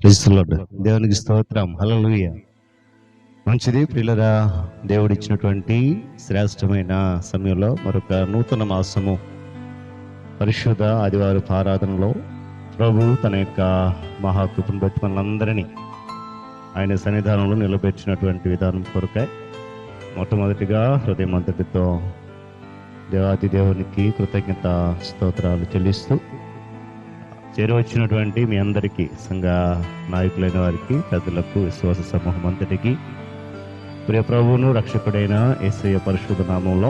Praise the lord. దేవునికి స్తోత్రం. హల్లెలూయా. మంచిది ప్రియులరా, దేవుడు ఇచ్చినటువంటి శ్రేష్టమైన సమయంలో మరొక నూతన మాసము పరిశుద్ధ ఆదివారపు ఆరాధనలో ప్రభు తన యొక్క మహాకృపను బట్టి మనందరినీ ఆయన సన్నిధానంలో నిలబెట్టినటువంటి విధానం కొరకై మొట్టమొదటిగా హృదయమంతటితో దేవాది దేవునికి కృతజ్ఞత స్తోత్రాలు చెల్లిస్తూ చేరువచ్చినటువంటి మీ అందరికీ, సంఘ నాయకులైన వారికి, పెద్దలకు, విశ్వాస సమూహం అంతటికి ప్రియ ప్రభువును రక్షకుడైన యేసయ్య పరిశుద్ధ నామంలో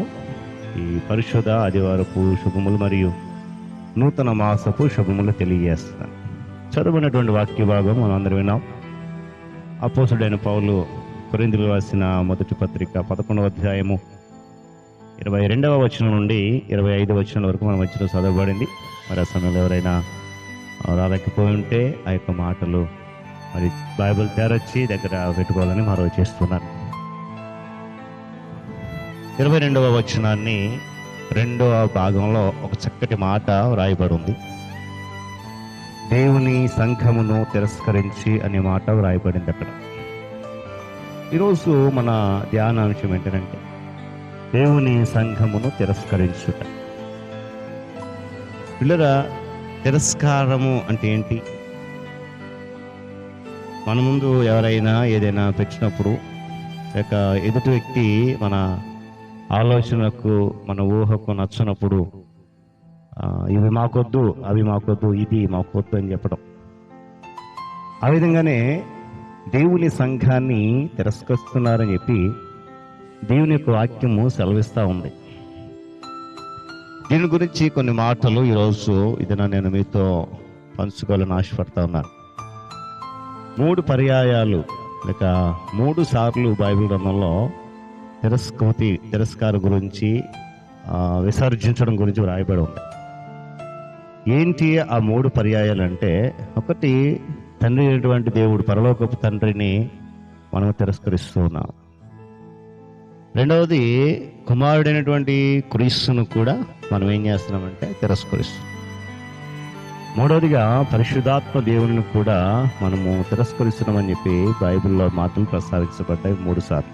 ఈ పరిశుద్ధ ఆదివారపు శుభములు మరియు నూతన మాసపు శుభములు తెలియజేస్తున్నాను. చదువుకున్నటువంటి వాక్య భాగం మనం అందరం విన్నాం. అపోస్తుడైన పౌలు కొరింథీయులకు రాసిన మొదటి పత్రిక 11వ అధ్యాయము 22వ వచనం నుండి 25వ వచనం వరకు మన మధ్యలో చదవబడింది. మరి ఆ సమయంలో ఎవరైనా రాలేకపోయి ఉంటే ఆ యొక్క మాటలు మరి బైబిల్ తెరచి దగ్గర పెట్టుకోవాలని మనవి చేస్తున్నాను. 22వ వచనాన్ని 2వ భాగంలో ఒక చక్కటి మాట వ్రాయబడి ఉంది. దేవుని సంఘమును తిరస్కరించి అనే మాట వ్రాయబడింది అక్కడ. ఈరోజు మన ధ్యానాంశం ఏంటంటే దేవుని సంఘమును తిరస్కరించుట. పిల్లరా, తిరస్కారము అంటే ఏంటి? మన ముందు ఎవరైనా ఏదైనా పెట్టినప్పుడు లేక ఎదుటి వ్యక్తి మన ఆలోచనకు, మన ఊహకు నచ్చినప్పుడు ఇవి మాకొద్దు, అవి మాకొద్దు, ఇది మాకొద్దు అని చెప్పడం. ఆ విధంగానే దేవుని సంఘాన్ని తిరస్కరిస్తున్నారని చెప్పి దేవుని యొక్క వాక్యము సెలవిస్తూ ఉంది. దీని గురించి కొన్ని మాటలు ఈరోజు నేను మీతో పంచుకోవాలని ఆశపడతా ఉన్నాను. 3 పర్యాయాలు లేక 3 సార్లు బైబిల్ గ్రంథంలో తిరస్కారం గురించి, విసర్జించడం గురించి వ్రాయబడి ఉంది. ఏంటి ఆ 3 పర్యాయాలు అంటే, ఒకటి, తండ్రి అయినటువంటి దేవుడు, పరలోకపు తండ్రిని మనం తిరస్కరిస్తూ ఉన్నాం. రెండవది, కుమారుడైనటువంటి క్రీస్తును కూడా మనం ఏం చేస్తున్నామంటే తిరస్కరిస్తున్నాం. మూడవదిగా, పరిశుద్ధాత్మ దేవుని కూడా మనము తిరస్కరిస్తున్నామని చెప్పి బైబిల్లో మాటలు ప్రస్తావించబడ్డాయి 3 సార్లు.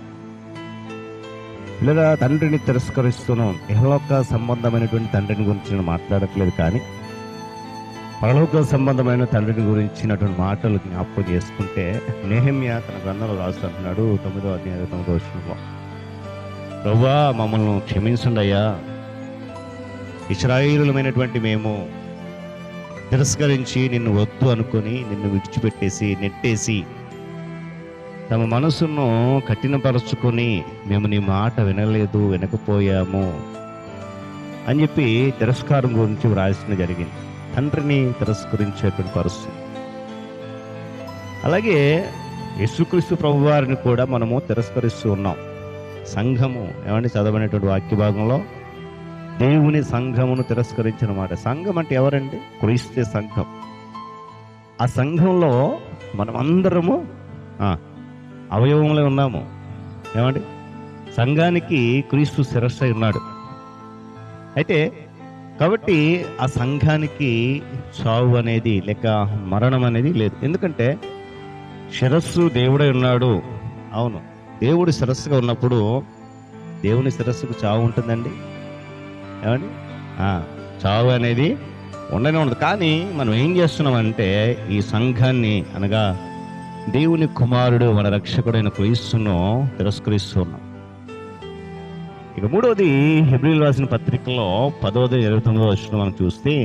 ఇలా తండ్రిని తిరస్కరిస్తున్నాం. ఇహలోక సంబంధమైనటువంటి తండ్రిని గురించి నేను మాట్లాడట్లేదు, కానీ పరలోక సంబంధమైన తండ్రిని గురించినటువంటి మాటలు జ్ఞాపకం చేసుకుంటే, నెహెమ్యా తన గ్రంథంలో రాస్తున్నాడు 9వ అధ్యాయం 9వ వచనంలో, ప్రభువా మమ్మల్ని క్షమించండి అయ్యా, ఇశ్రాయేలులమైనటువంటి మేము తిరస్కరించి నిన్ను వద్దు అనుకొని నిన్ను విడిచిపెట్టేసి నెట్టేసి తమ మనసును కఠినపరచుకొని మేము నీ మాట వినకపోయాము అని చెప్పి తిరస్కారం గురించి వ్రాసిన జరిగింది. తండ్రిని తిరస్కరించేటువంటి పరిస్థితి. అలాగే యేసుక్రీస్తు ప్రభువారిని కూడా మనము తిరస్కరిస్తూ ఉన్నాం. సంఘము ఏమంటే చదవనేటువంటి వాక్య భాగంలో దేవుని సంఘమును తిరస్కరించిన మాట. సంఘం అంటే ఎవరండి? క్రీస్తే సంఘం. ఆ సంఘంలో మనం అందరము అవయవంలో ఉన్నాము. ఏమండి? సంఘానికి క్రీస్తు శిరస్సు అయి ఉన్నాడు. అయితే కాబట్టి ఆ సంఘానికి చావు అనేది లేక మరణం అనేది లేదు. ఎందుకంటే శిరస్సు దేవుడై ఉన్నాడు. అవును, దేవుడు శిరస్సుగా ఉన్నప్పుడు దేవుని శిరస్సుకు చావు ఉంటుందండి? ఏమండి? చావు అనేది ఉండనే ఉండదు. కానీ మనం ఏం చేస్తున్నామంటే ఈ సంఘాన్ని, అనగా దేవుని కుమారుడు మన రక్షకుడైన క్రీస్తును తిరస్కరిస్తున్నాం. ఇక మూడవది, హెబ్రీయులకు రాసిన పత్రికలో 10వ అధ్యాయం 29వ వచనం మనం చూస్తే,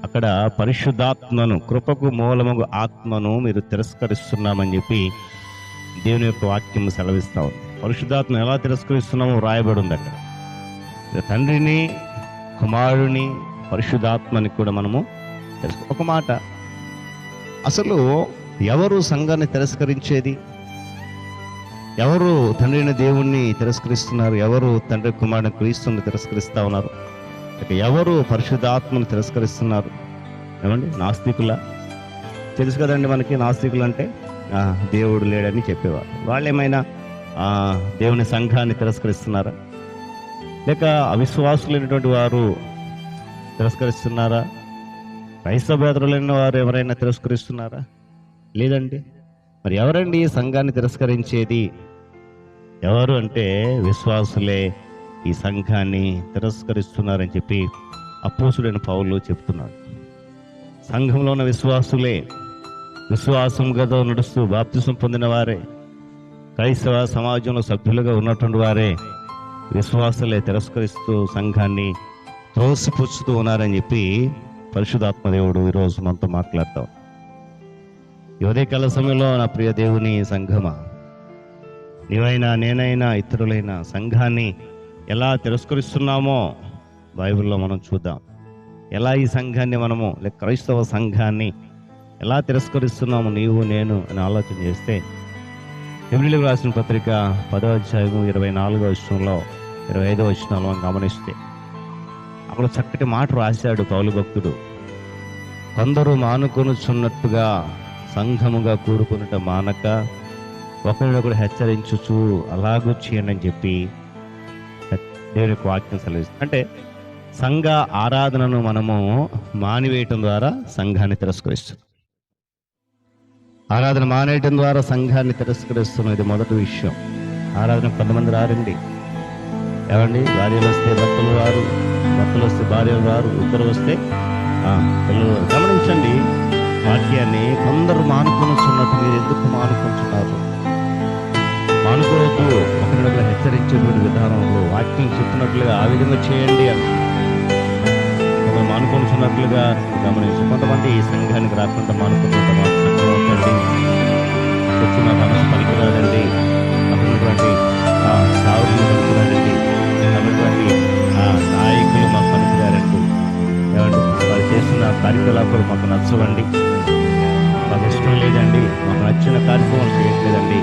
అక్కడ పరిశుద్ధాత్మను, కృపకు మూలమగు ఆత్మను మీరు తిరస్కరిస్తున్నామని చెప్పి దేవుని యొక్క వాక్యం సెలవిస్తా ఉంది. పరిశుద్ధాత్మను ఎలా తిరస్కరిస్తున్నామో రాయబడి ఉంది అక్కడ. తండ్రిని, కుమారుని, పరిశుద్ధాత్మని కూడా మనము ఒక మాట, అసలు ఎవరు సంఘాన్ని తిరస్కరించేది? ఎవరు తండ్రిని దేవుణ్ణి తిరస్కరిస్తున్నారు? ఎవరు తండ్రి కుమారుని క్రీస్తుని తిరస్కరిస్తా ఉన్నారు? ఎవరు పరిశుద్ధాత్మను తిరస్కరిస్తున్నారు? ఏమండి? నాస్తికుల? తెలుసు కదండి మనకి, నాస్తికులు అంటే దేవుడు లేడని చెప్పేవారు. వాళ్ళు ఏమైనా దేవుని సంఘాన్ని తిరస్కరిస్తున్నారా? లేక అవిశ్వాసులైనటువంటి వారు తిరస్కరిస్తున్నారా? క్రైస్తవేతరులైన వారు ఎవరైనా తిరస్కరిస్తున్నారా? లేదండి. మరి ఎవరండి ఈ సంఘాన్ని తిరస్కరించేది? ఎవరు అంటే విశ్వాసులే ఈ సంఘాన్ని తిరస్కరిస్తున్నారని చెప్పి అపోస్తుడైన పౌలు చెప్తున్నాడు. సంఘంలో ఉన్న విశ్వాసులే, విశ్వాసంగా నడుస్తూ బాప్తిసం పొందిన వారే, క్రైస్తవ సమాజంలో సభ్యులుగా ఉన్నటువంటి వారే విశ్వాసులే తిరస్కరిస్తూ సంఘాన్ని త్రోసిపుచ్చుతూ ఉన్నారని చెప్పి పరిశుద్ధాత్మదేవుడు ఈరోజు మనతో మాట్లాడతాం. ఈ ఉదయకాల సమయంలో నా ప్రియ దేవుని సంఘమా, నీవైనా నేనైనా ఇతరులైనా సంఘాన్ని ఎలా తిరస్కరిస్తున్నామో బైబిల్లో మనం చూద్దాం. ఎలా ఈ సంఘాన్ని మనము క్రైస్తవ సంఘాన్ని ఎలా తిరస్కరిస్తున్నాము నీవు నేను అని ఆలోచన చేస్తే, హెబ్రీయులకు రాసిన పత్రిక 10వ అధ్యాయం 24వ వచనంలో 25వ వచనాలు మనం గమనిస్తే అక్కడ చక్కటి మాట రాశాడు పౌలు భక్తుడు. కొందరు మానుకొనుచున్నట్టుగా సంఘముగా కూడుకున్నట మానక ఒకరినొకరు హెచ్చరించుచు అలాగూ చేయండి అని చెప్పి దేవుని వాక్యం సెలవిస్తుంది. అంటే సంఘ ఆరాధనను మనము మానివేయటం ద్వారా సంఘాన్ని తిరస్కరిస్తుంది. ఆరాధన మానేయటం ద్వారా సంఘాన్ని తిరస్కరిస్తున్నాం. ఇది మొదటి విషయం. ఆరాధన కొంతమంది రారండి. ఏమండి, భార్యలు వస్తే భర్తలు రారు, భర్తలు వస్తే భార్యలు రారు, ఇద్దరు వస్తే పిల్లలు. గమనించండి వాక్యాన్ని. కొందరు మానుకొనుచున్నట్టు మీరు ఎందుకు మానుకొంటున్నారు? మానుకోవద్దు. ఒకరినొకరు హెచ్చరించేటువంటి విధానంలో వాక్యం చెప్పినట్లుగా ఆ విధంగా చేయండి అని కొందరు మానుకొనుచున్నట్లుగా గమనించి, కొంతమంది ఈ సంఘానికి రాకుండా మానుకుంటుంటారు. సంఘం వద్దండి, వచ్చి మా మనసు పనికిరాదండి, అన్నటువంటి సావులు పనికిరాడండి, అన్నటువంటి నాయకులు మాకు పనికిరారండి, ఏమండి వారు చేస్తున్న కార్యకలాపాలు మాకు నచ్చవండి, మాకు ఇష్టం లేదండి, మాకు నచ్చిన కార్యక్రమాలు చేయట్లేదండి,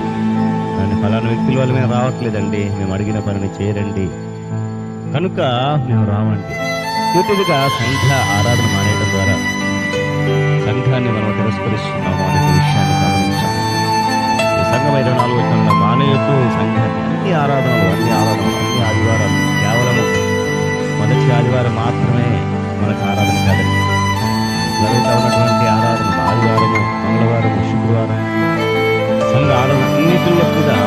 కానీ ఫలానా వ్యక్తుల వల్ల మేము రావట్లేదండి, మేము అడిగిన పనిని చేయరండి, కనుక మేము రావండి. పూర్తిగా సంఘ ఆరాధన మానేయడం ద్వారా సంఘాన్ని మనం తిరస్కరిస్తున్నాము అనే విషయాన్ని గమనించాం. ఈ సంఘం 24 వచనంలో మానేయొద్దు సంఘాన్ని. అన్ని ఆరాధనలు అన్ని ఆదివారాలు కేవలము మొదటి ఆదివారం మాత్రమే మనకు ఆరాధన కాదండి. జరుగుతూ ఉన్నటువంటి ఆరాధన ఆదివారము, మంగళవారము, శుక్రవారం సంఘ ఆరాధన అన్నిటిలో కూడా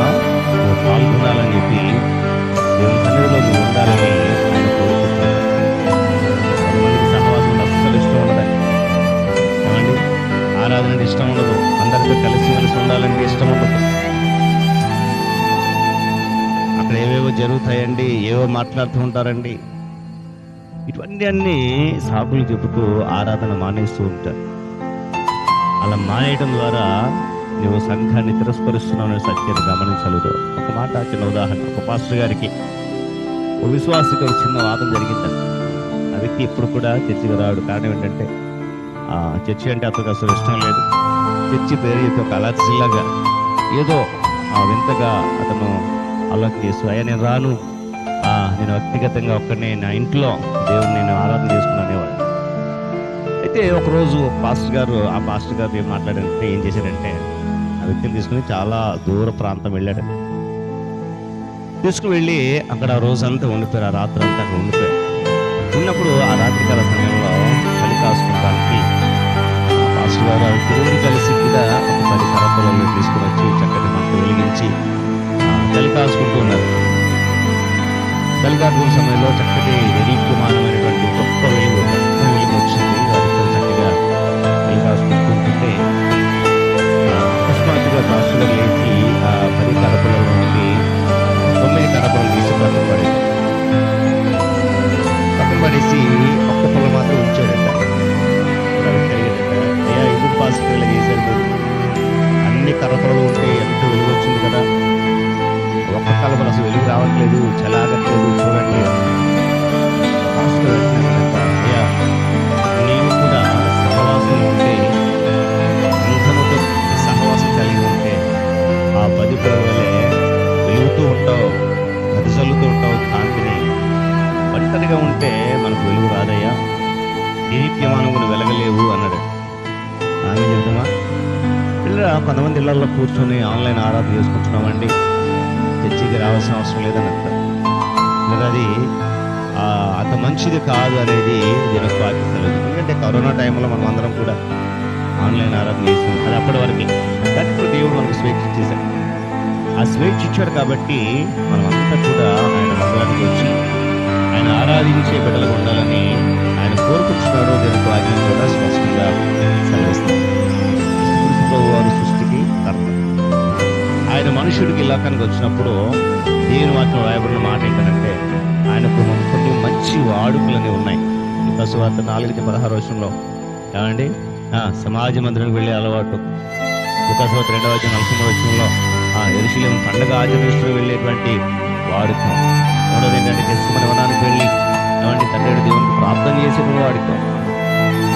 పాల్గొనాలని చెప్పి దేవుని సన్నిధిలో ఉండాలని ఆయన కోరుకుంటున్నారు. కొంతమందికి సహవాసం అస్సలు ఇష్టం ఉండదండి. ఏమండి, ఆరాధన అంటే ఇష్టం ఉండదు, అందరితో కలిసి ఉండాలంటే ఇష్టం ఉండదు. అక్కడ ఏవేవో జరుగుతాయండి, ఏవో మాట్లాడుతూ ఉంటారండి. ఇటువంటి అన్ని సాకులు చెబుతూ ఆరాధన మానేస్తూ ఉంటారు. అలా మానేయడం ద్వారా నువ్వు సంఘాన్ని తిరస్కరిస్తున్నావు అనే సత్యాన్ని గమనించలేదు. ఒక మాట, చిన్న ఉదాహరణ. ఒక పాస్టర్ గారికి ఒక విశ్వాసకి ఒక చిన్న వాదం జరిగిందండి. ఆ వ్యక్తి ఎప్పుడు కూడా చర్చికి రాడు. కారణం ఏంటంటే చర్చి అంటే అతనికి అసలు ఇష్టం లేదు. చర్చి పేరు ఒక అలర్జిల్లాగా ఏదో వింతగా అతను ఆలోచన చేస్తూ, అయ్యా నేను రాను, నేను వ్యక్తిగతంగా ఒక్కడినే నా ఇంట్లో దేవుని నేను ఆరాధన చేసుకున్నానేవాడు. అయితే ఒకరోజు పాస్టర్ గారు ఏం మాట్లాడారంటే, ఏం చేశారంటే ఆ వ్యక్తిని తీసుకుని చాలా దూర ప్రాంతం వెళ్ళాడు. తీసుకుని వెళ్ళి అక్కడ రోజంతా ఉండిపోయారు, ఆ రాత్రి అంతా అక్కడ ఉండిపోయారు. ఉన్నప్పుడు ఆ రాత్రికాల సమయంలో చలి కాసుకోవడానికి పాస్టర్ గారు ఆ వ్యక్తిని కలిసి కూడా ఒక 10 కర్రపుల్లలు తీసుకుని వచ్చి చక్కటి మంట వెలిగించి చలి కాసుకుంటూ ఉన్నారు. చలి కాసుకున్న సమయంలో చక్కటి వెరీక్యమానమైనటువంటి గొప్ప వెలుగు వచ్చింది. వారిద్దరు చక్కగా చలి కాసుకుంటూ ఉంటుంటే అకస్మాత్తుగా పాస్టర్ గారు లేచి ఆ 10 కర్రపుల్లలో నుండి 9 కర్రపుల్లలు తీసి పక్కన పడేసి ఒక్క పొల మాత్రం ఉంచాడంట. అయ్యా ఎందుకు పాస్టర్ ఇలా చేశారు మీరు? అన్ని కర్రపుల్లలు ఉంటే ఎంత వెలుగు వచ్చింది కదా, ఒక్క కలపలు అసలు వెలుగు రావట్లేదు, చలాగట్లేదు, చూడండి. అయ్యా నీవు కూడా సహవాసం ఉంటే, సంఘముతో సహవాసం కలిగి ఉంటే ఆ 10 పొలవలే వెలుగుతూ ఉంటావు, గదిజల్లుతూ ఉంటావు కాంతిని. ఒంటరిగా ఉంటే మనకు వెలుగు రాదయ్యా, దీప్యమానమును వెలగలేవు అన్నాడు. ఆమె చెప్తామా కొంతమంది ఇళ్లలో కూర్చొని ఆన్లైన్ ఆరాధన చేసుకుంటున్నామండి, చర్చికి రావాల్సిన అవసరం లేదని అంటారు. అది అంత మంచిది కాదు అనేది దీనికి బాధ్యత లేదు. ఎందుకంటే కరోనా టైంలో మనం అందరం కూడా ఆన్లైన్ ఆరాధన చేసాం, అది అప్పటి వరకే. కానీ ఇప్పుడు దేవుడు మనకు స్వేచ్ఛ ఇచ్చేశాడు. ఆ స్వేచ్ఛ ఇచ్చాడు కాబట్టి మనం అంతా కూడా ఆయన మందిరానికి వచ్చి ఆయన ఆరాధించే బిడ్డలుగా ఉండాలని ఆయన కోరుకుంటున్నాడు. దీనికి వాక్యం కూడా స్పష్టంగా సెలవిస్తాం. వారు సృష్టికి కర్త. ఆయన మనుషుడికి ఈ లోకానికి వచ్చినప్పుడు దేవుని వాక్యం రాయబడిన మాట ఏంటంటే ఆయనకు కొన్ని మంచి వాడుకలన్నీ ఉన్నాయి. సువార్త 4:16 ఏమండి, సమాజ మందిరానికి వెళ్ళే అలవాటు. సువార్త 2:43 యెరూషలేము పండగ ఆచరిస్తూ వెళ్ళేటువంటి వాడుకం. మూడోది ఏంటంటే గెత్సేమనే వనానికి వెళ్ళి ఏమండి తండ్రి దేవునికి ప్రార్థన చేసే వాడుకం.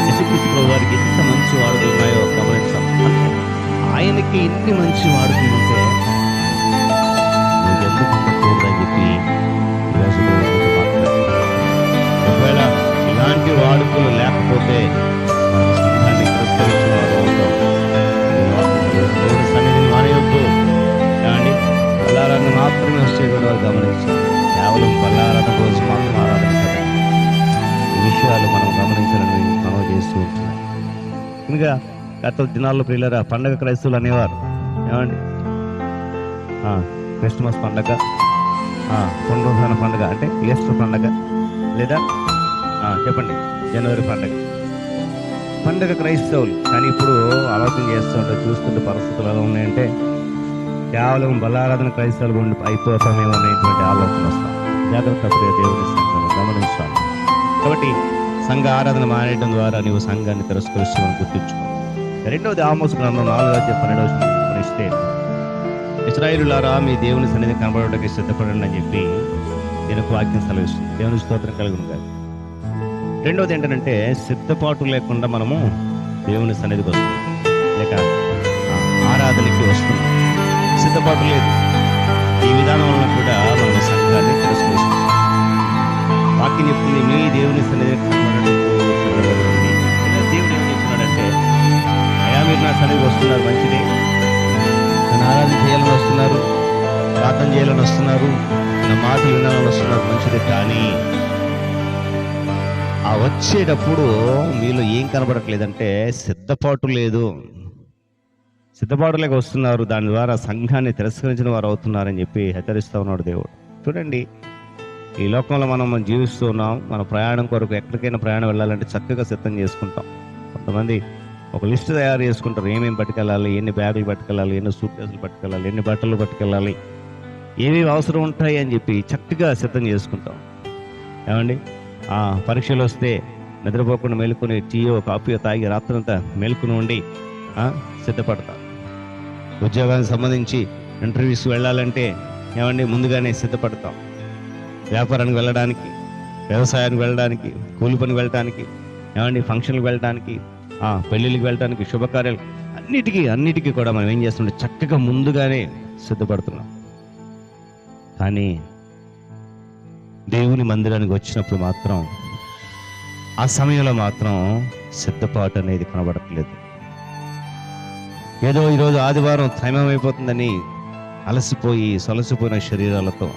యేసుక్రీస్తు వారికి ఎంత మంచి వాడుకలు ఉన్నాయో గమనించాం. ఆయనకి ఇన్ని మంచి వాడుకలు ఉంటే నువ్వు ఎందుకు ఉండకూడదని చెప్పి ఈరోజు ఒకవేళ ఇలాంటి వాడుకలు లేకపోతే సంఘాన్ని తిరస్కరించిన వారు అవుతాం. దేవుని సన్నిధిని మానేయొద్దు. కానీ బల్లారాధన మాత్రమే వచ్చేటువంటి వారు గమనించాలి. కేవలం బల్లారాధన రోజు మాత్రం ఆరాధన కదా. ఈ విషయాలు మనం గమనించాలని మనం చేస్తూ ఉంటున్నాం. ఇంకా గత దినాల్లో ప్రియులారా పండగ క్రైస్తవులు అనేవారు ఏమండి, క్రిస్మస్ పండగ, పునరుద్ధాన పండుగ అంటే ఈస్టర్ పండగ, లేదా చెప్పండి జనవరి పండగ క్రైస్తవులు. కానీ ఇప్పుడు ఆలోచన చేస్తూ ఉంటే చూస్తుంటే పరిస్థితులు ఎలా ఉన్నాయంటే కేవలం బలారాధన క్రైస్తవులు ఉండి అయిపోతామేమో అనేటువంటి ఆలోచన వస్తాం. జాగ్రత్త ప్రియ దేవుని సంఘం గమనించాలి. కాబట్టి సంఘ ఆరాధన మానేయడం ద్వారా నీవు సంఘాన్ని తిరస్కరిస్తామని గుర్తించుకో. రెండవది ఆమోసు గ్రంథం 4:12 గమనిస్తే ఇశ్రాయేలులారా మీ దేవుని సన్నిధి కనబడడానికి సిద్ధపడండి అని చెప్పి దీనికి వాక్యం సెలవిస్తుంది. దేవుని స్తోత్రం కలుగును గాక. రెండవది ఏంటంటే సిద్ధపాటు లేకుండా మనము దేవుని సన్నిధికి వస్తున్నాం, లేక ఆరాధనకి వస్తున్నాం. సిద్ధపాటు లేదు. ఈ విధానం వలన కూడా మనం సంఘాన్ని తిరస్కరిస్తున్నాం. వాక్యం చెప్తుంది మీ దేవుని సన్నిధికి కనబడడానికి సిద్ధపడండి. దేవుడు ఏం చెప్తున్నాడంటే అయా మీరు నా సన్నిధికి వస్తున్నారు, మంచిదే. నన్ను ఆరాధన చేయాలని వస్తున్నారు, ప్రార్థన చేయాలని వస్తున్నారు, నా మాటలు వినాలని వస్తున్నారు, మంచిది. కానీ ఆ వచ్చేటప్పుడు మీలో ఏం కనబడట్లేదంటే సిద్ధపాటు లేదు. సిద్ధపాటు లేక వస్తున్నారు, దాని ద్వారా సంఘాన్ని తిరస్కరించిన వారు అవుతున్నారని చెప్పి హెచ్చరిస్తూ ఉన్నాడు దేవుడు. చూడండి, ఈ లోకంలో మనం జీవిస్తూ ఉన్నాం. మన ప్రయాణం కొరకు ఎక్కడికైనా ప్రయాణం వెళ్ళాలంటే చక్కగా సిద్ధం చేసుకుంటాం. కొంతమంది ఒక లిస్టు తయారు చేసుకుంటారు, ఏమేమి పట్టుకెళ్ళాలి, ఎన్ని బ్యాగులు పట్టుకెళ్ళాలి, ఎన్ని సూట్ కేసులు పట్టుకెళ్ళాలి, ఎన్ని బట్టలు పట్టుకెళ్ళాలి, ఏమేమి అవసరం ఉంటాయి అని చెప్పి చక్కగా సిద్ధం చేసుకుంటాం. ఏమండి, పరీక్షలు వస్తే నిద్రపోకుండా మేలుకొని టీయో కాఫీయో తాగి రాత్రంతా మేలుకుని ఉండి సిద్ధపడతాం. ఉద్యోగానికి సంబంధించి ఇంటర్వ్యూస్ వెళ్ళాలంటే ఏమండి ముందుగానే సిద్ధపడతాం. వ్యాపారానికి వెళ్ళడానికి, వ్యవసాయానికి వెళ్ళడానికి, కూలి పనికి వెళ్ళడానికి, ఏమండి ఫంక్షన్కి వెళ్ళడానికి, పెళ్ళిళ్ళకి వెళ్ళడానికి, శుభకార్యాలు అన్నిటికీ కూడా మనం ఏం చేస్తుంటే చక్కగా ముందుగానే సిద్ధపడుతున్నాం. కానీ దేవుని మందిరానికి వచ్చినప్పుడు మాత్రం ఆ సమయంలో మాత్రం సిద్ధపాటు అనేది కనబడట్లేదు. ఏదో ఈరోజు ఆదివారం సమయం అయిపోతుందని అలసిపోయి సొలసిపోయిన శరీరాలతో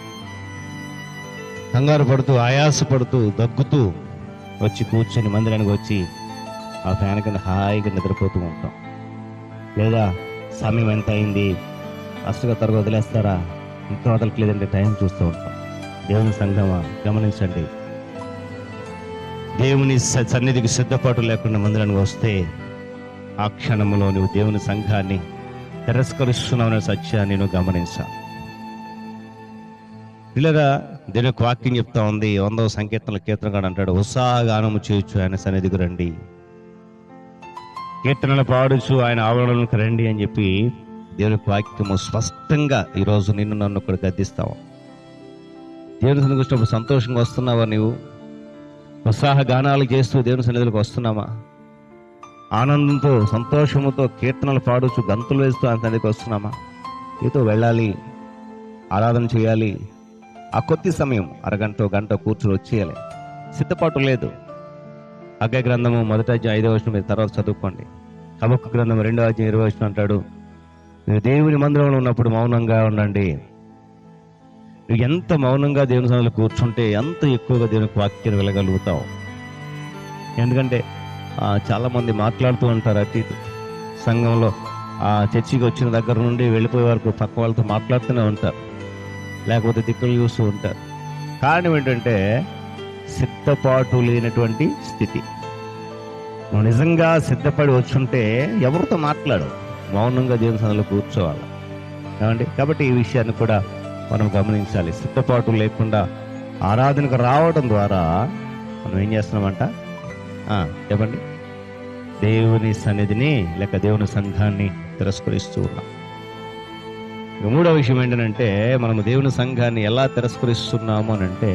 కంగారు పడుతూ, ఆయాసపడుతూ, దగ్గుతూ వచ్చి కూర్చొని మందిరానికి వచ్చి ఆ ఫ్యాన్ కింద హాయిగా నిద్రపోతూ ఉంటాం. లేదా సమయం ఎంత అయింది, అసలుగా త్వరగా వదిలేస్తారా, ఇంకా వదలట్లేదంటే టైం చూస్తూ ఉంటాం. దేవుని సంఘమా గమనించండి, దేవుని సన్నిధికి సిద్ధపాటు లేకుండా మందిరానికి వస్తే ఆ క్షణంలో నువ్వు దేవుని సంఘాన్ని తిరస్కరిస్తున్నావు సత్యాన్ని నువ్వు గమనించాలి. పిల్లగా దేవునికి వాక్యం చెప్తా ఉంది. 100వ సంకీర్తనల కీర్తనగాడు అంటాడు, ఉత్సాహగానము చేయొచ్చు ఆయన సన్నిధికి రండి, కీర్తనలు పాడుచు ఆయన ఆవరణలకు రండి అని చెప్పి దేవునికి వాక్యము స్పష్టంగా ఈరోజు నిన్ను నన్ను ఇక్కడ గద్దిస్తావు. దేవుని సన్నిధికి వచ్చినప్పుడు సంతోషంగా వస్తున్నావా? నీవు ఉత్సాహ గానాలు చేస్తూ దేవుని సన్నిధికి వస్తున్నామా? ఆనందంతో సంతోషముతో కీర్తనలు పాడుచు గంతులు వేస్తూ ఆయన సన్నిధికి వస్తున్నామా? ఏదో వెళ్ళాలి, ఆరాధన చేయాలి, ఆ కొద్ది సమయం అరగంట గంట కూర్చుని వచ్చేయాలి, సిద్ధపాటు లేదు. హగ్గై గ్రంథము 1:5 మీరు తర్వాత చదువుకోండి. హబక్కూ గ్రంథం 2:20 అంటాడు, మీరు దేవుని మందిరంలో ఉన్నప్పుడు మౌనంగా ఉండండి. నువ్వు ఎంత మౌనంగా దేవుని సన్నిధిలో కూర్చుంటే ఎంత ఎక్కువగా దేవునికి వాక్యం వెళ్ళగలుగుతావు. ఎందుకంటే చాలామంది మాట్లాడుతూ ఉంటారు, అటు ఇటు సంఘంలో ఆ చర్చికి వచ్చిన దగ్గర నుండి వెళ్ళిపోయే వరకు పక్క వాళ్ళతో మాట్లాడుతూనే ఉంటారు, లేకపోతే దిక్కులు చూస్తూ ఉంటారు. కారణం ఏంటంటే సిద్ధపాటు లేనటువంటి స్థితి. నువ్వు నిజంగా సిద్ధపడి వచ్చుంటే ఎవరితో మాట్లాడు, మౌనంగా దేవుని సన్నిధిలో కూర్చోవాలి. ఏమండి? కాబట్టి ఈ విషయాన్ని కూడా మనం గమనించాలి. సిద్ధపాటు లేకుండా ఆరాధనకు రావడం ద్వారా మనం ఏం చేస్తున్నామంట చెప్పండి, దేవుని సన్నిధిని లేక దేవుని సంఘాన్ని తిరస్కరిస్తూ ఉన్నాం. ఇక మూడవ విషయం ఏంటంటే మనము దేవుని సంఘాన్ని ఎలా తిరస్కరిస్తున్నాము అని అంటే,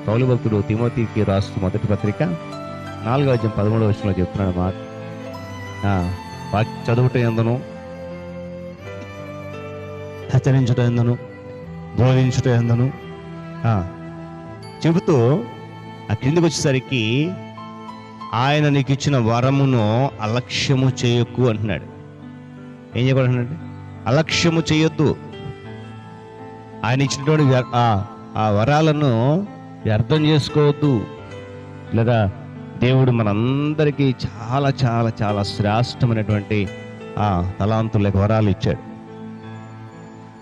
పౌలు భక్తుడు తిమోతికి రాస్తూ మొదటి పత్రిక 4:13 చెప్తున్నాడు మాట, చదువుట ఎందును, హెచ్చరించుట ఎందును, బోధించుట ఎందును చెబుతూ ఆ కిందకి వచ్చేసరికి ఆయన నీకు ఇచ్చిన వరమును అలక్ష్యము చేయకు అంటున్నాడు. ఏం చేయకూడదు? అలక్ష్యము చేయొద్దు. ఆయన ఇచ్చినటువంటి ఆ వరాలను వ్యర్థం చేసుకోవద్దు. లేదా దేవుడు మనందరికీ చాలా చాలా చాలా శ్రేష్టమైనటువంటి తలాంతులు లేక వరాలు ఇచ్చాడు.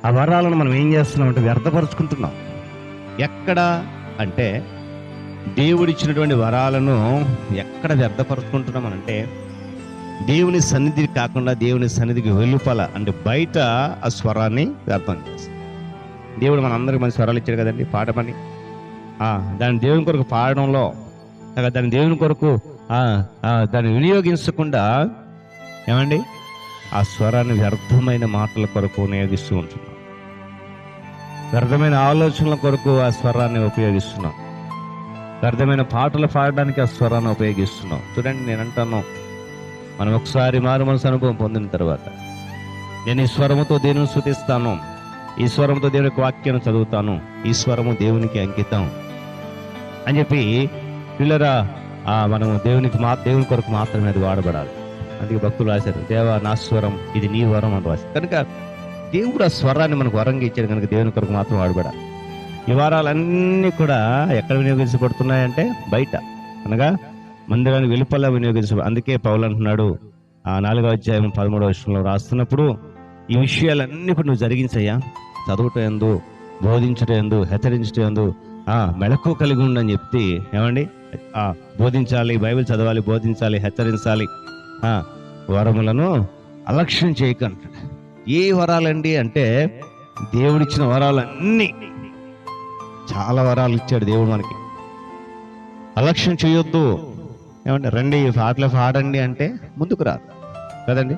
ఆ వరాలను మనం ఏం చేస్తున్నాం అంటే వ్యర్థపరుచుకుంటున్నాం. ఎక్కడ అంటే దేవుడు ఇచ్చినటువంటి వరాలను ఎక్కడ వ్యర్థపరుచుకుంటున్నాం అంటే, దేవుని సన్నిధి కాకుండా దేవుని సన్నిధికి వెలుపల అంటే బయట ఆ స్వరాన్ని వ్యర్థం చేస్తాం. దేవుడు మనందరికీ మంచి స్వరాలు ఇచ్చాడు కదండి, పాడమని. దాన్ని దేవుని కొరకు పాడడంలో, దాన్ని దేవుని కొరకు దాన్ని వినియోగించకుండా ఏమండి ఆ స్వరాన్ని వ్యర్థమైన మాటల కొరకు వినియోగిస్తూ ఉంటున్నాం. వ్యర్థమైన ఆలోచనల కొరకు ఆ స్వరాన్ని ఉపయోగిస్తున్నాం. వ్యర్థమైన పాటలు పాడడానికి ఆ స్వరాన్ని ఉపయోగిస్తున్నాం. చూడండి, నేను అంటాను, మనం ఒకసారి మారు మనసు అనుభవం పొందిన తర్వాత నేను ఈ స్వరముతో దేవుని స్తుతిస్తాను, ఈ స్వరంతో దేవునికి వాక్యాన్ని చదువుతాను, ఈ స్వరము దేవునికి అంకితం అని చెప్పి పిల్లరా మనము దేవుని కొరకు మాత్రమే అది వాడబడాలి. అందుకే భక్తులు రాశారు, దేవా నా స్వరం ఇది నీ వరం అని రాశారు. కనుక దేవుడు ఆ స్వరాన్ని మనకు వరంగా ఇచ్చాడు కనుక దేవుని కొరకు మాత్రం వాడబడాలి. ఈ వారాలన్నీ కూడా ఎక్కడ వినియోగించబడుతున్నాయంటే బయట, అనగా మందిరానికి వెలుపల వినియోగించబడి. అందుకే పౌలు అంటున్నాడు 4:13 రాస్తున్నప్పుడు, ఈ విషయాలన్నీ కూడా నువ్వు జరిగించయ్యా, చదువుట ఎందు, బోధించట ఎందు, హెచ్చరించట ఎందు మెళకువ కలిగి ఉండని చెప్తే, ఏమండి బోధించాలి, బైబిల్ చదవాలి, బోధించాలి, హెచ్చరించాలి, వరములను అలక్ష్యం చేయకంటాడు. ఏ వరాలండి అంటే దేవుడిచ్చిన వరాలన్నీ, చాలా వరాలు ఇచ్చాడు దేవుడు మనకి. అలక్ష్యం చేయొద్దు. ఏమంటే రండి పాటలు పాడండి అంటే ముందుకు రాదు కదండి,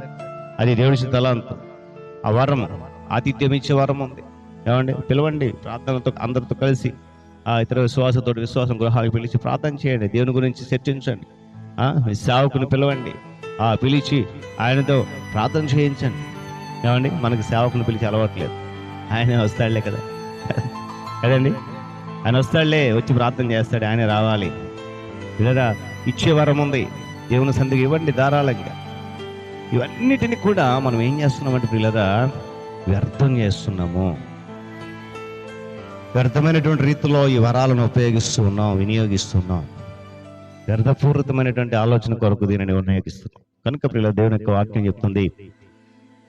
అది దేవుడిచ్చిన తలాంతు. ఆ వరము, ఆతిథ్యం ఇచ్చే వరం ఉంది. ఏమండి పిలవండి, ప్రార్థనతో అందరితో కలిసి ఇతర విశ్వాసం గృహాలకు పిలిచి ప్రార్థన చేయండి, దేవుని గురించి చర్చించండి. మీ సేవకుని పిలవండి, పిలిచి ఆయనతో ప్రార్థన చేయించండి. ఏమండి మనకి సేవకుని పిలిచి అలవాట్లేదు, ఆయనే వస్తాడులే కదా కదండి, ఆయన వస్తాడులే, వచ్చి ప్రార్థన చేస్తాడు, ఆయన రావాలి. లేదా ఇచ్చే వరం ఉంది, దేవుని సన్నిధికి ఇవ్వండి ధారాళంగా. ఇవన్నిటిని కూడా మనం ఏం చేస్తున్నామంటే పిల్లరా వ్యర్థం చేస్తున్నాము. వ్యర్థమైనటువంటి రీతిలో ఈ వరాలను ఉపయోగిస్తూ ఉన్నాం, వినియోగిస్తున్నాం. వ్యర్థపూరితమైనటువంటి ఆలోచన కొరకు దీనిని వినియోగిస్తున్నాం. కనుక పిల్లల దేవుని యొక్క వాక్యం చెప్తుంది,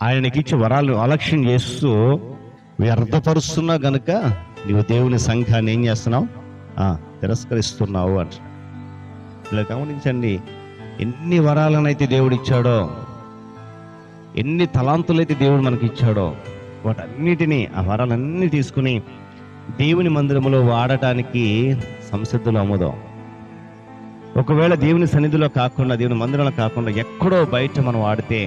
ఆయనకి ఇచ్చే వరాలను అలక్ష్యం చేస్తూ వ్యర్థపరుస్తున్నా గనుక నీవు దేవుని సంఘాన్ని ఏం చేస్తున్నావు, తిరస్కరిస్తున్నావు అంట. ఇలా గమనించండి, ఎన్ని వరాలనైతే దేవుడు ఇచ్చాడో, ఎన్ని తలాంతులైతే దేవుడు మనకి ఇచ్చాడో, వాటన్నిటినీ ఆ వరాలన్నీ తీసుకుని దేవుని మందిరంలో వాడటానికి సంసిద్ధులు అమ్ముదాం. ఒకవేళ దేవుని సన్నిధిలో కాకుండా, దేవుని మందిరంలో కాకుండా ఎక్కడో బయట మనం వాడితే,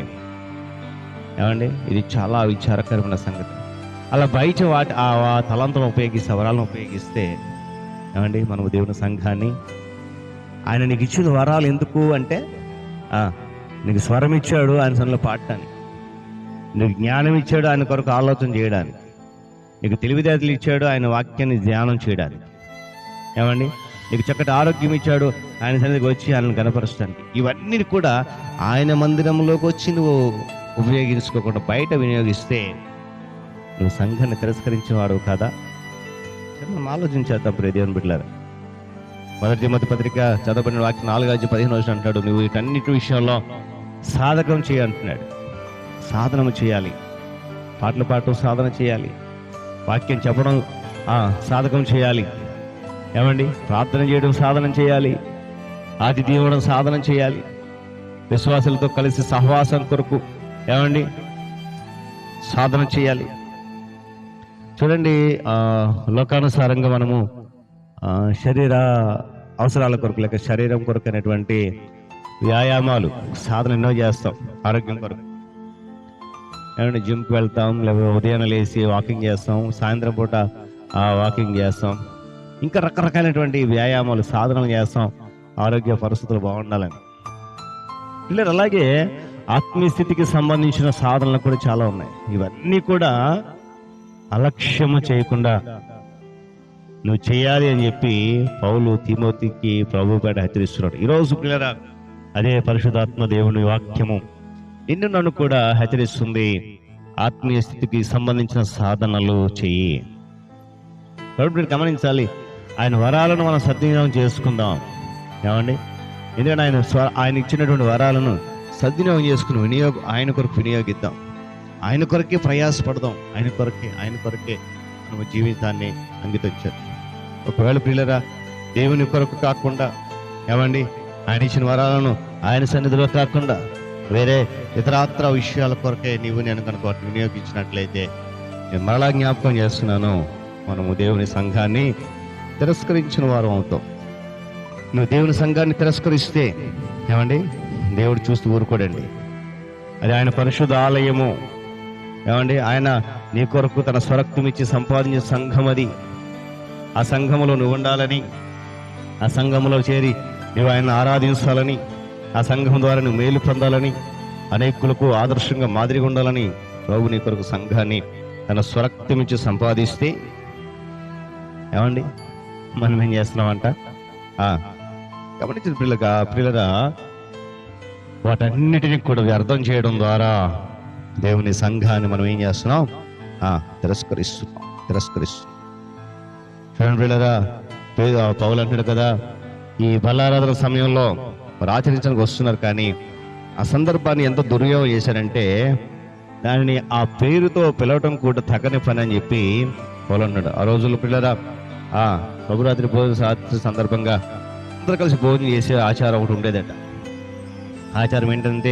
ఏమండి ఇది చాలా విచారకరమైన సంగతి. అలా బయట ఆ తలాంతులను ఉపయోగిస్తే, వరాలను ఉపయోగిస్తే, ఏమండి మనము దేవుని సంఘాన్ని, ఆయన నీకు ఇచ్చిన వరాలు ఎందుకు అంటే, నీకు స్వరం ఇచ్చాడు ఆయన సన్నిధిలో పాడటానికి, నీకు జ్ఞానం ఇచ్చాడు ఆయన కొరకు ఆలోచన చేయడానికి, నీకు తెలివితేటలు ఇచ్చాడు ఆయన వాక్యాన్ని ధ్యానం చేయడానికి, ఏమండి నీకు చక్కటి ఆరోగ్యం ఇచ్చాడు ఆయన సన్నిధికి వచ్చి ఆయనను కనపరచడానికి. ఇవన్నీ కూడా ఆయన మందిరంలోకి వచ్చి నువ్వు ఉపయోగించుకోకుండా బయట వినియోగిస్తే నువ్వు సంఘాన్ని తిరస్కరించిన వాడు కదా. మనం ఆలోచించేద్దాం ప్రియ దేవుని బిడ్డలారా. 1 తిమోతి పత్రిక చదవబడిన వాక్యం 4:15 అంటాడు, నువ్వు వీటన్నిటి విషయంలో సాధకం చేయంటున్నాడు. సాధనము చేయాలి, పాటలు పాడటం సాధన చేయాలి, వాక్యం చెప్పడం సాధకం చేయాలి, ఏమండి ప్రార్థన చేయడం సాధనం చేయాలి, ఆతిథ్యం ఇవ్వడం సాధనం చేయాలి, విశ్వాసులతో కలిసి సహవాసం కొరకు ఏమండి సాధన చేయాలి. చూడండి, లోకానుసారంగా మనము శరీర అవసరాల కొరకు లేక శరీరం కొరకు అనేటువంటి వ్యాయామాలు సాధన ఎన్నో చేస్తాం. ఆరోగ్యం కొరకు ఏమంటే జిమ్కి వెళ్తాం, లేకపోతే ఉదయం లేచి వాకింగ్ చేస్తాం, సాయంత్రం పూట వాకింగ్ చేస్తాం, ఇంకా రకరకాలైనటువంటి వ్యాయామాలు సాధనలు చేస్తాం ఆరోగ్య పరిస్థితులు బాగుండాలని. పిల్లలు అలాగే ఆత్మీయ స్థితికి సంబంధించిన సాధనలు కూడా చాలా ఉన్నాయి. ఇవన్నీ కూడా అలక్ష్యము చేయకుండా నువ్వు చేయాలి అని చెప్పి పౌలు తిమోతికి ప్రభు పేట హెచ్చరిస్తున్నాడు. ఈరోజు పిల్లరా అదే పరిశుద్ధాత్మ దేవుని వాక్యము నిన్ను నన్ను కూడా హెచ్చరిస్తుంది. ఆత్మీయ స్థితికి సంబంధించిన సాధనలు చెయ్యి. కాబట్టి మీరు గమనించాలి, ఆయన వరాలను మనం సద్వినియోగం చేసుకుందాం. ఏమండి, ఎందుకంటే ఆయన ఇచ్చినటువంటి వరాలను సద్వినియోగం చేసుకుని ఆయన కొరకు వినియోగిద్దాం. ఆయన కొరకే ప్రయాసపడదాం. ఆయన కొరకే మన జీవితాన్ని అంకితించారు. ఒకవేళ పిల్లరా దేవుని కొరకు కాకుండా ఏమండి ఆయన ఇచ్చిన వరాలను ఆయన సన్నిధిలో కాకుండా వేరే ఇతరాత్ర విషయాల కొరకే నేను కనుక వినియోగించినట్లయితే నేను మరలా జ్ఞాపకం చేస్తున్నాను, మనము దేవుని సంఘాన్ని తిరస్కరించిన వారు అవుతాం. నువ్వు దేవుని సంఘాన్ని తిరస్కరిస్తే ఏమండి దేవుడు చూస్తూ ఊరుకోడండి. అది ఆయన పరిశుద్ధ ఆలయము. ఏమండి ఆయన నీ కొరకు తన స్వరక్తం ఇచ్చి సంపాదించిన సంఘం అది. ఆ సంఘములో నువ్వు ఉండాలని, ఆ సంఘములో చేరి నువ్వు ఆయన ఆరాధించాలని, ఆ సంఘం ద్వారా నువ్వు మేలు పొందాలని, అనేకులకు ఆదర్శంగా మాదిరిగా ఉండాలని ప్రభు నీ కొరకు సంఘాన్ని తన స్వరక్తం ఇచ్చి సంపాదిస్తే ఏమండి మనం ఏం చేస్తున్నామంట? గమనించిన పిల్లగా వాటన్నిటిని కూడా వ్యర్థం చేయడం ద్వారా దేవుని సంఘాన్ని మనం ఏం చేస్తున్నాం? తిరస్కరిస్తున్నాం. చూడండి పిల్లరా, పౌలు అంటాడు కదా, ఈ బలారాధన సమయంలో వారు ఆచరించడానికి వస్తున్నారు, కానీ ఆ సందర్భాన్ని ఎంత దుర్యోగం చేశారంటే దానిని ఆ పేరుతో పిలవటం కూడా తగని పని అని చెప్పి పౌలు అన్నాడు. ఆ రోజుల్లో పిల్లరా ప్రభురాత్రి భోజన సందర్భంగా అందరూ కలిసి భోజనం చేసే ఆచారం ఒకటి ఉండేదట. ఆచారం ఏంటంటే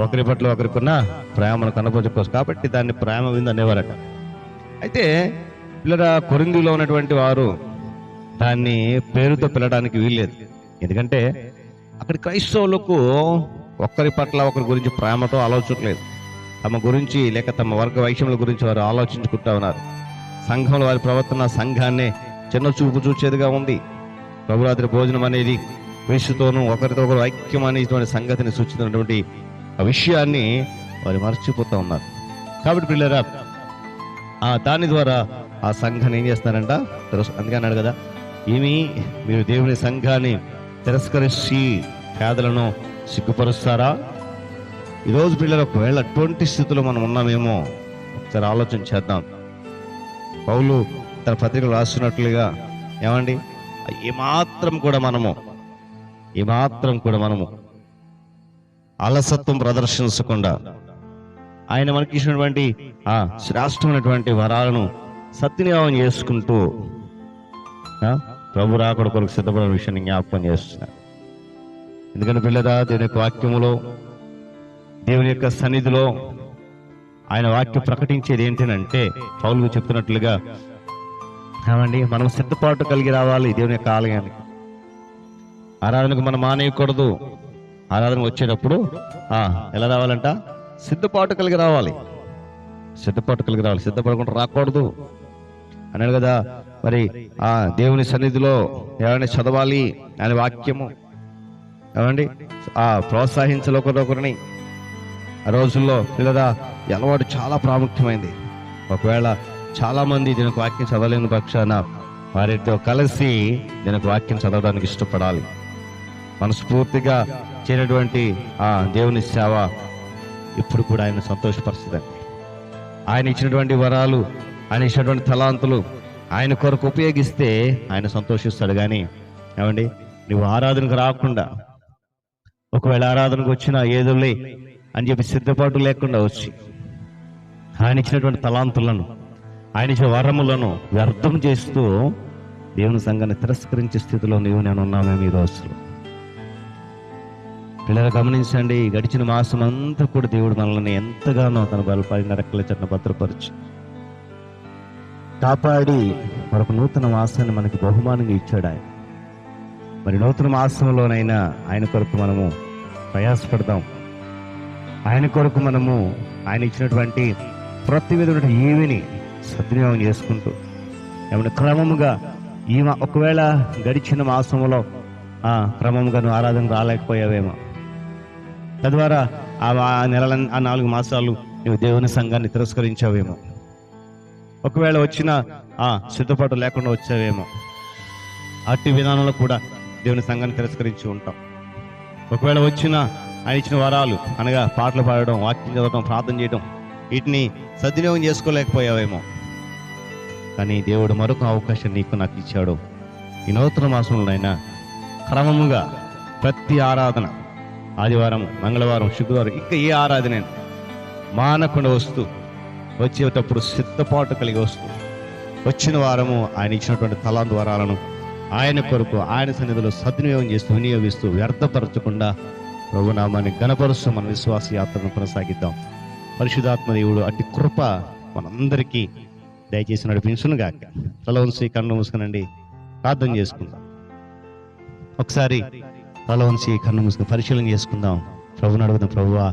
ఒకరి పట్ల ఒకరికున్న ప్రేమను కనపరచుకోవచ్చు, కాబట్టి దాన్ని ప్రేమ విందు అనేవారట. అయితే పిల్లల కొరింథీలో ఉన్నటువంటి వారు దాన్ని పేరుతో పిలవడానికి వీల్లేదు. ఎందుకంటే అక్కడ క్రైస్తవులకు ఒక్కరి పట్ల ఒకరి గురించి ప్రేమతో ఆలోచించలేదు. తమ గురించి లేక తమ వర్గ వైషమ్యుల గురించి వారు ఆలోచించుకుంటా ఉన్నారు. సంఘంలో వారి ప్రవర్తన సంఘాన్నే చిన్న చూపు చూచేదిగా ఉంది. ప్రభురాత్రి భోజనం అనేది వేసుతోనూ ఒకరితో ఒకరు ఐక్యం అనేటువంటి సంగతిని సూచిస్తున్నటువంటి ఆ విషయాన్ని వారు మర్చిపోతూ ఉన్నారు. కాబట్టి పిల్లరా దాని ద్వారా ఆ సంఘాన్ని ఏం చేస్తున్నారంట? అందుకే అన్నాడు కదా, మీరు దేవుని సంఘాన్ని తిరస్కరించి పేదలను సిగ్గుపరుస్తారా? ఈరోజు పిల్లలు ఒకవేళ అటువంటి స్థితిలో మనం ఉన్నామేమో ఒకసారి ఆలోచన చేద్దాం. పౌలు తన పత్రికలు రాస్తున్నట్లుగా ఏమండి ఏమాత్రం కూడా మనము అలసత్వం ప్రదర్శించకుండా ఆయన మనకి ఇచ్చినటువంటి శ్రేష్టమైనటువంటి వరాలను సద్వినియోగం చేసుకుంటూ ప్రభు రాకడ కొరకు సిద్ధపడిన విషయాన్ని జ్ఞాపకం చేస్తున్నారు. ఎందుకంటే పిల్లరా దేవుని యొక్క వాక్యములో, దేవుని యొక్క సన్నిధిలో ఆయన వాక్యం ప్రకటించేది ఏంటంటే పౌలు చెప్తున్నట్లుగా ఏమండి మనం సిద్ధపాటు కలిగి రావాలి. దేవుని యొక్క ఆలయానికి ఆరాధనకు మనం మానేయకూడదు. ఆరాధన వచ్చేటప్పుడు ఎలా రావాలంట? సిద్ధపాటు కలిగి రావాలి. సిద్ధపడకుండా రాకూడదు అన్నాడు కదా. మరి దేవుని సన్నిధిలో ఏమైనా చదవాలి ఆయన వాక్యము, ఏమండి ప్రోత్సహించాలి ఒకరిని. ఆ రోజుల్లో పిల్లరా అలవాటు చాలా ప్రాముఖ్యమైంది. ఒకవేళ చాలా మంది దీనికి వాక్యం చదవలేని పక్షాన వారితో కలిసి దీనికి వాక్యం చదవడానికి ఇష్టపడాలి. మనస్ఫూర్తిగా చేయనటువంటి దేవుని సేవ ఇప్పుడు కూడా ఆయన సంతోషపరుస్తుందండి. ఆయన ఇచ్చినటువంటి వరాలు, ఆయన ఇచ్చినటువంటి తలాంతులు ఆయన కొరకు ఉపయోగిస్తే ఆయన సంతోషిస్తాడు. కానీ ఏమండి నువ్వు ఆరాధనకు రాకుండా ఒకవేళ ఆరాధనకు వచ్చినా ఏదోలే అని చెప్పి సిద్ధపాటు లేకుండా వచ్చి ఆయన ఇచ్చినటువంటి తలాంతులను, ఆయన ఇచ్చిన వరములను వ్యర్థం చేస్తూ దేవుని సంఘాన్ని తిరస్కరించే స్థితిలో నేను ఉన్నామేమో ఈ రోజులో. పిల్లలు గమనించండి, గడిచిన మాసం అంతా కూడా దేవుడు మనల్ని ఎంతగానో తన బలపైన రెక్కల చెట్న భద్రపరిచి కాపాడి మరొక నూతన మాసాన్ని మనకి బహుమానంగా ఇచ్చాడు ఆయన. మరి నూతన మాసంలోనైనా ఆయన కొరకు మనము ప్రయాసపడదాం. ఆయన కొరకు మనము ఆయన ఇచ్చినటువంటి ప్రతి విధమైన ఈవిని సద్వినియోగం చేసుకుంటూ ఏమంటే క్రమముగా ఒకవేళ గడిచిన మాసంలో క్రమముగా నువ్వు ఆరాధన రాలేకపోయావేమో, తద్వారా ఆ 4 మాసాలు నువ్వు దేవుని సంఘాన్ని తిరస్కరించావేమో, ఒకవేళ వచ్చిన సిద్ధపాటు లేకుండా వచ్చావేమో, అట్టి విధానంలో కూడా దేవుని సంఘాన్ని తిరస్కరించి ఉంటాం. ఒకవేళ వచ్చిన ఆయన ఇచ్చిన వరాలు అనగా పాటలు పాడడం, వాక్యం చదవడం, ప్రార్థన చేయడం, వీటిని సద్వినియోగం చేసుకోలేకపోయావేమో. కానీ దేవుడు మరొక అవకాశం నీకు నాకు ఇచ్చాడు. ఈ నూతన మాసంలోనైనా క్రమముగా ప్రతి ఆరాధన, ఆదివారం, మంగళవారం, శుక్రవారం, ఇంకా ఏ ఆరాధన మానకుండా వస్తూ వచ్చేటప్పుడు సిద్ధపాటు కలిగి వస్తూ వచ్చిన వారము ఆయన ఇచ్చినటువంటి తలాంతు వరాలను ఆయన కొరకు ఆయన సన్నిధిలో సద్వినియోగం చేస్తూ వినియోగిస్తూ వ్యర్థపరచకుండా ప్రభునామాన్ని ఘనపరుస్తూ మన విశ్వాస యాత్రను కొనసాగిద్దాం. పరిశుద్ధాత్మ దేవుడు అట్టి కృప మనందరికీ దయచేసి నడిపించును గాక. తల వంచి కన్ను మూసుకునండి, ప్రార్థన చేసుకుందాం. ఒకసారి తల వంచి కన్ను మూసుకుని పరిశీలన చేసుకుందాం. ప్రభుని అడుగుదాం, ప్రభువా,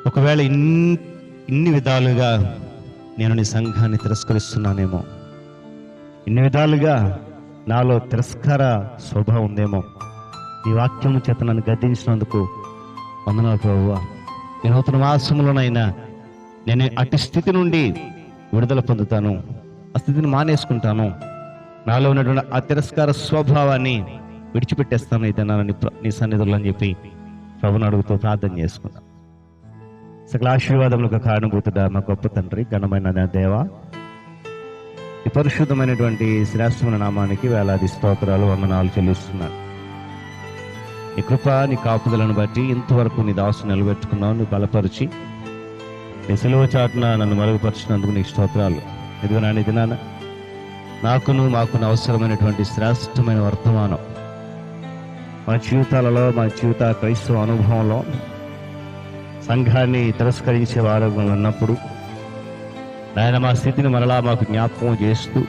ఒకవేళ ఇన్ని విధాలుగా నేను నీ సంఘాన్ని తిరస్కరిస్తున్నానేమో, ఇన్ని విధాలుగా నాలో తిరస్కార స్వభావం ఉందేమో, నీ వాక్యము చేత నన్ను గద్దించినందుకు వందనాలు ప్రభువా. ఈ నూతన మాసంలోనైనా నేను అటు స్థితి నుండి విడుదల పొందుతాను, ఆ స్థితిని మానేసుకుంటాను, నాలో ఉన్నటువంటి ఆ తిరస్కార స్వభావాన్ని విడిచిపెట్టేస్తాను ఇదన్నా నీ సన్నిధులు అని చెప్పి ప్రభుని అడుగుతూ ప్రార్థన చేసుకుందాం. సకల ఆశీర్వాదములకు కారణభూతుడా మా గొప్ప తండ్రి, ఘనమైన నా దేవ, ఈ పరిశుద్ధమైనటువంటి శ్రేష్టమైన నామానికి వేలాది స్తోత్రాలు, వందనాలు చెల్లిస్తున్నాను. నీ కృప, నీ కాపుదలను బట్టి ఇంతవరకు నీ దాసు నిలబెట్టుకున్నావు, నువ్వు బలపరిచి నీ సెలవు చాటున నన్ను మరుగుపరిచినందుకు నీకు స్తోత్రాలు. ఇదిగో నాని దినాన మాకును అవసరమైనటువంటి శ్రేష్టమైన వర్తమానం మా జీవితాలలో, మా జీవిత క్రైస్తవ అనుభవంలో సంఘాన్ని తిరస్కరించే వారు ఉన్నప్పుడు ఆయన మా స్థితిని మరలా మాకు జ్ఞాపకం చేస్తూ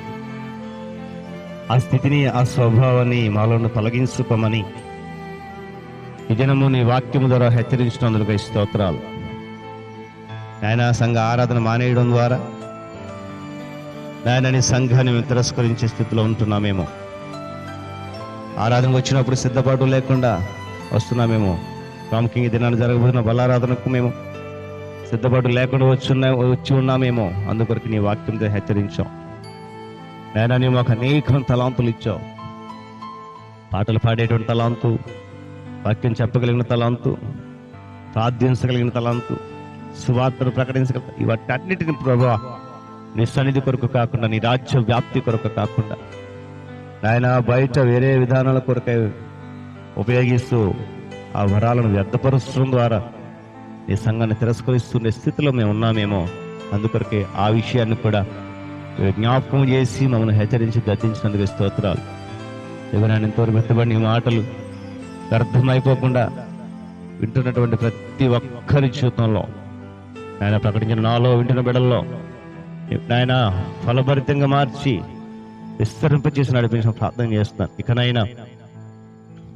ఆ స్థితిని, ఆ స్వభావాన్ని మాలో తొలగించుకోమని ఈ దినము నీ వాక్యము ద్వారా హెచ్చరించినందుకు స్తోత్రాలు. ఆయన సంఘ ఆరాధన మానేయడం ద్వారా ఆయన నీ సంఘాన్ని మేము తిరస్కరించే స్థితిలో ఉంటున్నామేమో, ఆరాధనకు వచ్చినప్పుడు సిద్ధపాటు లేకుండా వస్తున్నామేమో, ప్రాముఖ్యంగా దినాన్ని జరగబోతున్న బలారాధనకు మేము సిద్ధపాటు లేకుండా వచ్చి ఉన్నామేమో, అందుకొరకు నీ వాక్యంతో హెచ్చరించాం. నేను నీ మాకు అనేక తలాంతులు ఇచ్చావు. పాటలు పాడేటువంటి తలాంతు, వాక్యం చెప్పగలిగిన తలాంతు, ప్రార్థించగలిగిన తలాంతు, సువార్తను ప్రకటించగల ఇవన్నిటిని ప్రభువా నీ సన్నిధి కొరకు కాకుండా, నీ రాజ్య వ్యాప్తి కొరకు కాకుండా ఆయన బయట వేరే విధానాల కొరకై ఉపయోగిస్తూ ఆ వరాలను వ్యర్థపరచడం ద్వారా నీ సంఘాన్ని తిరస్కరిస్తున్న స్థితిలో మేము ఉన్నామేమో, అందుకొరకే ఆ విషయాన్ని కూడా జ్ఞాపకం చేసి మమ్మల్ని హెచ్చరించి గద్దించినందుకు స్తోత్రాలు. ఎవరైనా ఎంతవరకు మెత్తబడి ఈ మాటలు అర్థమైపోకుండా వింటున్నటువంటి ప్రతి ఒక్కరి జీవితంలో ఆయన ప్రకటించిన నాలో వింటున్న బిడ్డల్లో ఆయన ఫలభరితంగా మార్చి విస్తరింపచేసి నడిపించిన ప్రార్థన చేస్తున్నాను. ఇకనైనా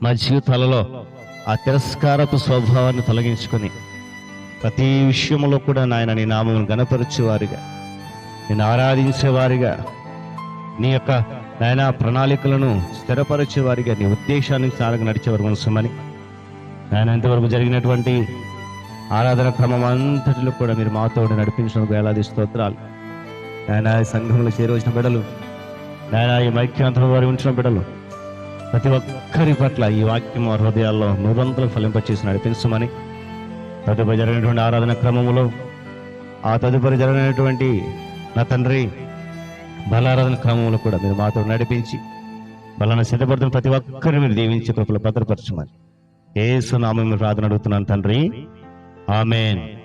మా జీవితాలలో ఆ తిరస్కారపు స్వభావాన్ని తొలగించుకొని ప్రతి విషయంలో కూడా నాయన నీ నామమును గణపరిచేవారిగా, నేను ఆరాధించేవారిగా, నీ యొక్క నాయన ప్రణాళికలను స్థిరపరిచేవారిగా, నీ ఉద్దేశానికి సారగా నడిచేవారు మనసమని నాయన ఇంతవరకు జరిగినటువంటి ఆరాధన క్రమం అంతటిలో కూడా మీరు మాతో నడిపించడానికి వేలాది స్తోత్రాలు. నాయన సంఘంలో చేరవచ్చిన బిడ్డలు, నాయన ఈ మైక్యాంతరం వారి ఉంచిన బిడ్డలు ప్రతి ఒక్కరి పట్ల ఈ వాక్యం వారి హృదయాల్లో నూరంతలు ఫలింపచేసి నడిపించమని, తదుపరి జరిగినటువంటి ఆరాధన క్రమంలో ఆ తదుపరి జరిగినటువంటి నా తండ్రి బలారాధన క్రమంలో కూడా మీరు మాతో నడిపించి బలాన్ని సిద్ధపడుతున్న ప్రతి ఒక్కరిని మీరు దీవించి కృపలో భద్రపరచమని యేసు నామములో ప్రార్థన అడుగుతున్నాను తండ్రి, ఆమేన్.